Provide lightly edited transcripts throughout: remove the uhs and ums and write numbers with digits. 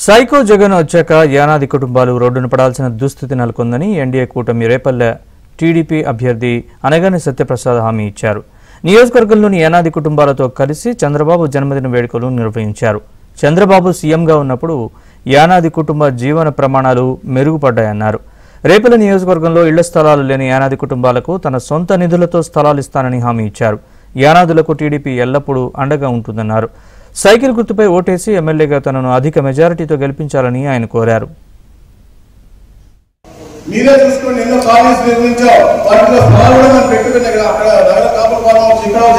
Psycho Jagan వచ్చాక యానాది కుటుంబాలు రోడ్డున పడాల్సిన దుస్థితి నెలకొందని ఎన్డీఏ కూటమి రేపల్లె టీడీపీ అభ్యర్థి అనగాని సత్యప్రసాద్ హామీ ఇచ్చారు. నియోజకవర్గంలోని యానాది కుటుంబాలతో కలిసి చంద్రబాబు జన్మదిన వేడుకలు నిర్వహించారు. చంద్రబాబు సీఎంగా ఉన్నప్పుడు యానాది కుటుంబ జీవన ప్రమాణాలు మెరుగుపడ్డాయన్నారు. రేపల్లె నియోజకవర్గంలో ఇళ్ల స్థలాలు లేని యానాది కుటుంబాలకు తన సొంత నిధులతో స్థలాలు ఇస్తానని హామీ ఇచ్చారు. యానాదులకు టీడీపీ ఎల్లప్పుడూ అండగా ఉంటుందన్నారు. సైకిల్ గుర్తుపై ఓటేసి ఎమ్మెల్యేగా తనను అధిక మెజారిటీతో గెలిపించాలని ఆయన కోరారు. మీరే చూసుకొని ఎన్నో కాలేజ్ నిర్మించావు, వాటిలో స్థలాలు కూడా మనం పెట్టుకునే కదా. అక్కడ నగర కాపుల పాలన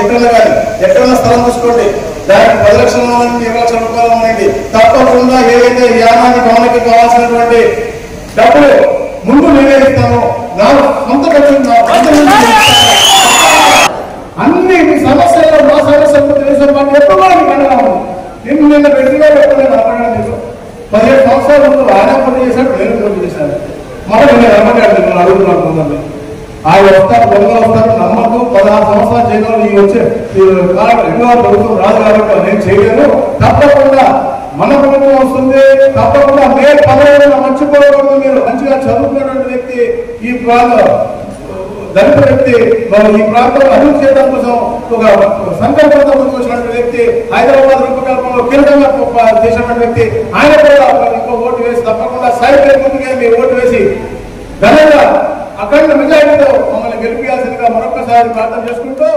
ఎక్కడన్నా కానీ ఎక్కడన్నా స్థలం చూసుకోండి, దానికి 10 లక్షల నుండి 20 లక్షల రూపాయలు ఉండండి. తప్పకుండా ఏదైతే యానాది భవనకి కావాల్సినటువంటి డబ్బులు ముందు నేనే ఇస్తాను. నా సొంత అన్ని సమస్యలు మా సమస్యలు తెలుసు. వాటి ఎప్పుడు కూడా మీకు అండగా ఉంది. నిన్న వ్యక్తిగా పెట్టలేదు. 17 సంవత్సరాల ముందు ఆయన పోటీ చేశాడు, నేను పోటీ చేశాను. మళ్ళీ నేను రమ్మగారు అడుగుతున్నాను ముందు ఆయన వస్తారు, దొంగలు వస్తారు, నమ్మద్దు. 16 సంవత్సరాలు చేయడం ఈ వచ్చే రెండవ ప్రభుత్వం రాదు కాబట్టి నేను చేయలేను. తప్పకుండా మన ప్రభుత్వం వస్తుంది. తప్పకుండా మే 15న మర్చిపోకూడదు. మీరు మంచిగా చదువుకున్నటువంటి వ్యక్తి, ఈ దళిత వ్యక్తి, ఈ ప్రాంతంలో అభివృద్ధి చేయడం కోసం ఒక సంకల్పంతో ముందుకు వచ్చినటువంటి వ్యక్తి, హైదరాబాద్ రూపకల్పనలో కీలకంగా చేసినటువంటి వ్యక్తి, ఆయన కూడా ఇంకో ఓటు వేసి తప్పకుండా సైకిల్ ముందుగా మీ ఓటు వేసి ఘనంగా అఖండ మెజారిటీతో మమ్మల్ని గెలిపించాల్సిందిగా మరొకసారి ప్రార్థన చేసుకుంటూ